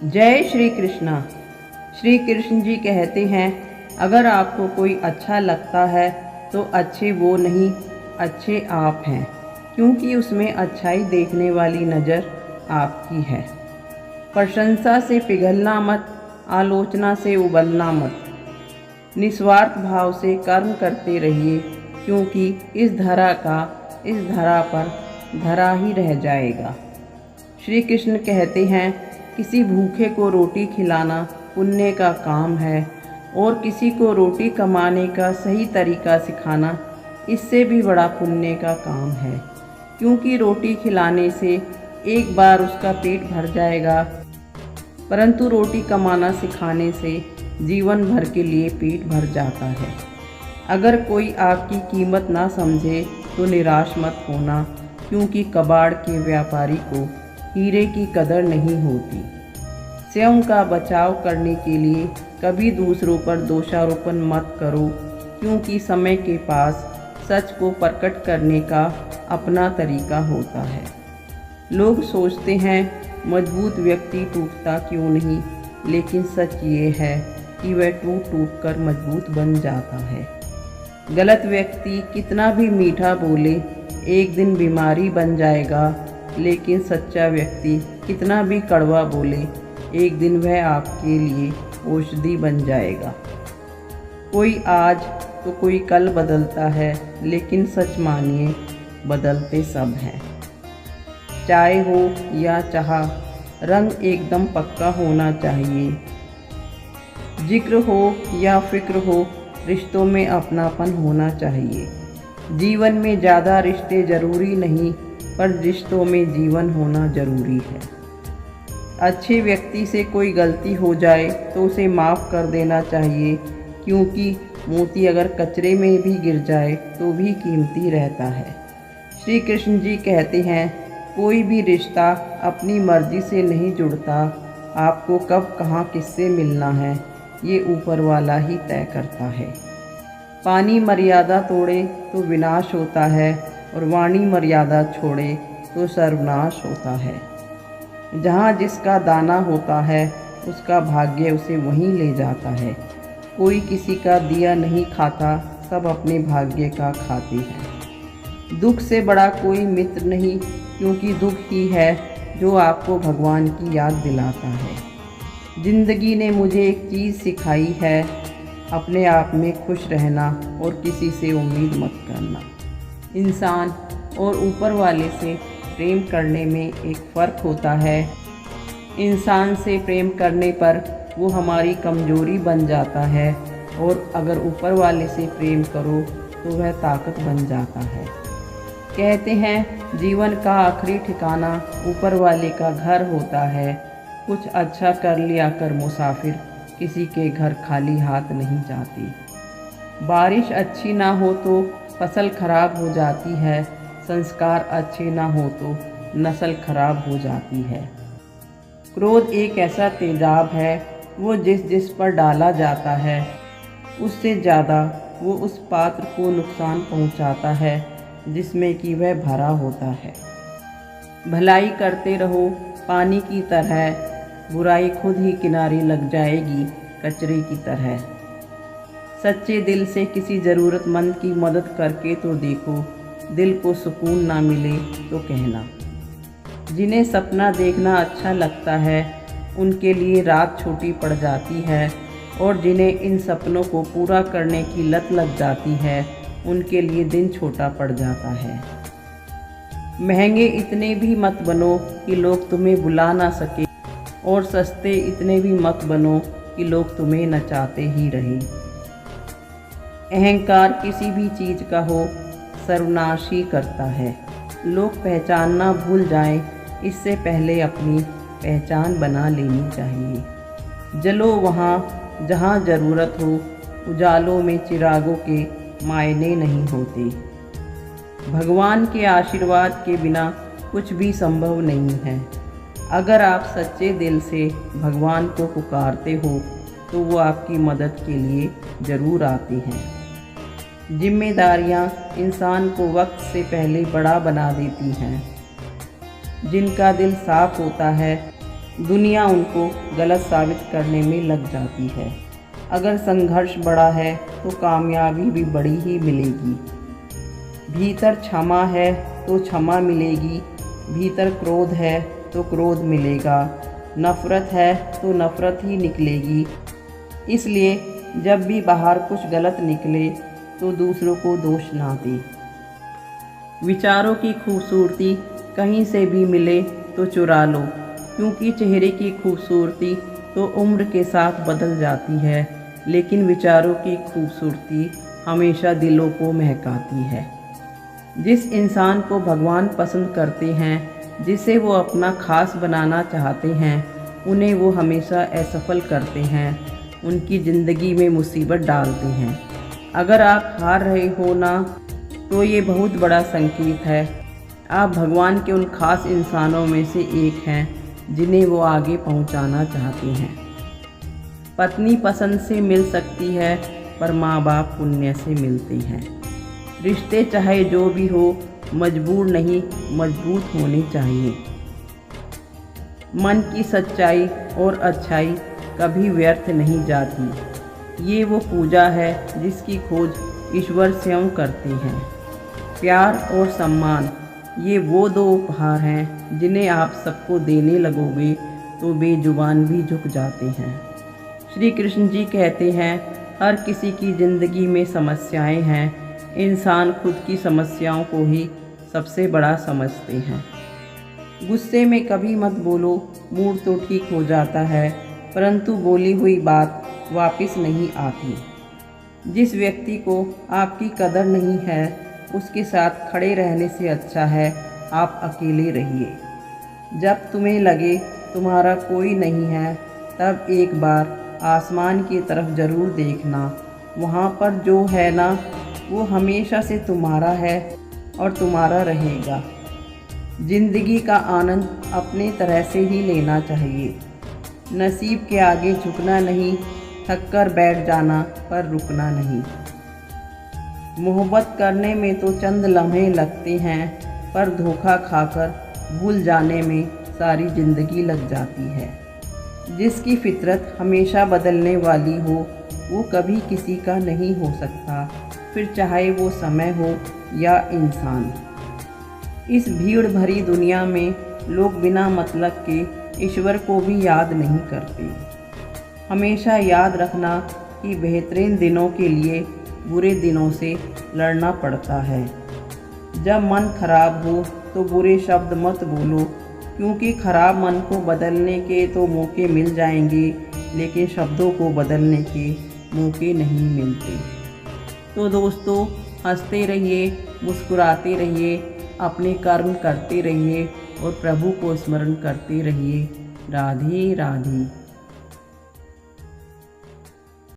जय श्री कृष्णा। श्री कृष्ण जी कहते हैं, अगर आपको कोई अच्छा लगता है तो अच्छे वो नहीं, अच्छे आप हैं, क्योंकि उसमें अच्छाई देखने वाली नज़र आपकी है। प्रशंसा से पिघलना मत, आलोचना से उबलना मत। निस्वार्थ भाव से कर्म करते रहिए, क्योंकि इस धरा पर धरा ही रह जाएगा। श्री कृष्ण कहते हैं, किसी भूखे को रोटी खिलाना पुण्य का काम है, और किसी को रोटी कमाने का सही तरीका सिखाना इससे भी बड़ा पुण्य का काम है, क्योंकि रोटी खिलाने से एक बार उसका पेट भर जाएगा, परंतु रोटी कमाना सिखाने से जीवन भर के लिए पेट भर जाता है। अगर कोई आपकी कीमत ना समझे तो निराश मत होना, क्योंकि कबाड़ के व्यापारी को हीरे की कदर नहीं होती। स्वयं का बचाव करने के लिए कभी दूसरों पर दोषारोपण मत करो, क्योंकि समय के पास सच को प्रकट करने का अपना तरीका होता है। लोग सोचते हैं मजबूत व्यक्ति टूटता क्यों नहीं, लेकिन सच ये है कि वह टूट टूट कर मजबूत बन जाता है। गलत व्यक्ति कितना भी मीठा बोले एक दिन बीमारी बन जाएगा, लेकिन सच्चा व्यक्ति कितना भी कड़वा बोले एक दिन वह आपके लिए औषधि बन जाएगा। कोई आज तो कोई कल बदलता है, लेकिन सच मानिए बदलते सब हैं। चाय हो या चाह, रंग एकदम पक्का होना चाहिए। जिक्र हो या फिक्र हो, रिश्तों में अपनापन होना चाहिए। जीवन में ज़्यादा रिश्ते ज़रूरी नहीं, पर रिश्तों में जीवन होना ज़रूरी है। अच्छे व्यक्ति से कोई गलती हो जाए तो उसे माफ़ कर देना चाहिए, क्योंकि मोती अगर कचरे में भी गिर जाए तो भी कीमती रहता है। श्री कृष्ण जी कहते हैं, कोई भी रिश्ता अपनी मर्जी से नहीं जुड़ता। आपको कब कहाँ किससे मिलना है, ये ऊपर वाला ही तय करता है। पानी मर्यादा तोड़े तो विनाश होता है, और वाणी मर्यादा छोड़े तो सर्वनाश होता है। जहाँ जिसका दाना होता है, उसका भाग्य उसे वहीं ले जाता है। कोई किसी का दिया नहीं खाता, सब अपने भाग्य का खाते हैं। दुख से बड़ा कोई मित्र नहीं, क्योंकि दुख ही है जो आपको भगवान की याद दिलाता है। जिंदगी ने मुझे एक चीज़ सिखाई है, अपने आप में खुश रहना और किसी से उम्मीद मत करना। इंसान और ऊपर वाले से प्रेम करने में एक फ़र्क होता है। इंसान से प्रेम करने पर वो हमारी कमज़ोरी बन जाता है, और अगर ऊपर वाले से प्रेम करो तो वह ताकत बन जाता है। कहते हैं, जीवन का आखिरी ठिकाना ऊपर वाले का घर होता है। कुछ अच्छा कर लिया कर मुसाफिर किसी के घर खाली हाथ नहीं जाती। बारिश अच्छी ना हो तो फसल खराब हो जाती है, संस्कार अच्छे ना हो तो नस्ल खराब हो जाती है। क्रोध एक ऐसा तेजाब है, वो जिस जिस पर डाला जाता है उससे ज़्यादा वो उस पात्र को नुकसान पहुंचाता है जिसमें कि वह भरा होता है। भलाई करते रहो पानी की तरह, बुराई खुद ही किनारे लग जाएगी कचरे की तरह। सच्चे दिल से किसी ज़रूरतमंद की मदद करके तो देखो, दिल को सुकून ना मिले तो कहना। जिन्हें सपना देखना अच्छा लगता है, उनके लिए रात छोटी पड़ जाती है, और जिन्हें इन सपनों को पूरा करने की लत लग जाती है, उनके लिए दिन छोटा पड़ जाता है। महंगे इतने भी मत बनो कि लोग तुम्हें बुला ना सके, और सस्ते इतने भी मत बनो कि लोग तुम्हें नचाते ही रहें। अहंकार किसी भी चीज़ का हो, सर्वनाश ही करता है। लोग पहचानना भूल जाएं, इससे पहले अपनी पहचान बना लेनी चाहिए। जलो वहाँ जहाँ ज़रूरत हो, उजालों में चिरागों के मायने नहीं होते। भगवान के आशीर्वाद के बिना कुछ भी संभव नहीं है। अगर आप सच्चे दिल से भगवान को पुकारते हो तो वो आपकी मदद के लिए ज़रूर आते हैं। जिम्मेदारियाँ इंसान को वक्त से पहले बड़ा बना देती हैं। जिनका दिल साफ होता है दुनिया उनको गलत साबित करने में लग जाती है। अगर संघर्ष बड़ा है तो कामयाबी भी बड़ी ही मिलेगी। भीतर क्षमा है तो क्षमा मिलेगी, भीतर क्रोध है तो क्रोध मिलेगा, नफ़रत है तो नफ़रत ही निकलेगी। इसलिए जब भी बाहर कुछ गलत निकले तो दूसरों को दोष ना दे। विचारों की खूबसूरती कहीं से भी मिले तो चुरा लो, क्योंकि चेहरे की खूबसूरती तो उम्र के साथ बदल जाती है, लेकिन विचारों की खूबसूरती हमेशा दिलों को महकाती है। जिस इंसान को भगवान पसंद करते हैं, जिसे वो अपना खास बनाना चाहते हैं, उन्हें वो हमेशा असफल करते हैं, उनकी ज़िंदगी में मुसीबत डालते हैं। अगर आप हार रहे हो ना, तो ये बहुत बड़ा संकेत है। आप भगवान के उन खास इंसानों में से एक हैं जिन्हें वो आगे पहुंचाना चाहते हैं। पत्नी पसंद से मिल सकती है, पर माँ बाप पुण्य से मिलते हैं। रिश्ते चाहे जो भी हो, मजबूर नहीं मजबूत होने चाहिए। मन की सच्चाई और अच्छाई कभी व्यर्थ नहीं जाती। ये वो पूजा है जिसकी खोज ईश्वर स्वयं करते हैं। प्यार और सम्मान, ये वो दो उपहार हैं जिन्हें आप सबको देने लगोगे तो बेजुबान भी झुक जाते हैं। श्री कृष्ण जी कहते हैं, हर किसी की ज़िंदगी में समस्याएं हैं, इंसान खुद की समस्याओं को ही सबसे बड़ा समझते हैं। गुस्से में कभी मत बोलो, मूड तो ठीक हो जाता है, परंतु बोली हुई बात वापस नहीं आती। जिस व्यक्ति को आपकी कदर नहीं है, उसके साथ खड़े रहने से अच्छा है आप अकेले रहिए। जब तुम्हें लगे तुम्हारा कोई नहीं है, तब एक बार आसमान की तरफ ज़रूर देखना। वहाँ पर जो है ना, वो हमेशा से तुम्हारा है और तुम्हारा रहेगा। ज़िंदगी का आनंद अपने तरह से ही लेना चाहिए। नसीब के आगे झुकना नहीं, थक कर बैठ जाना पर रुकना नहीं। मोहब्बत करने में तो चंद लम्हे लगते हैं, पर धोखा खाकर भूल जाने में सारी ज़िंदगी लग जाती है। जिसकी फितरत हमेशा बदलने वाली हो, वो कभी किसी का नहीं हो सकता, फिर चाहे वो समय हो या इंसान। इस भीड़ भरी दुनिया में लोग बिना मतलब के ईश्वर को भी याद नहीं करते। हमेशा याद रखना कि बेहतरीन दिनों के लिए बुरे दिनों से लड़ना पड़ता है। जब मन खराब हो तो बुरे शब्द मत बोलो, क्योंकि खराब मन को बदलने के तो मौके मिल जाएंगे, लेकिन शब्दों को बदलने के मौके नहीं मिलते। तो दोस्तों, हंसते रहिए, मुस्कुराते रहिए, अपने कर्म करते रहिए और प्रभु को स्मरण करते रहिए। राधे राधे।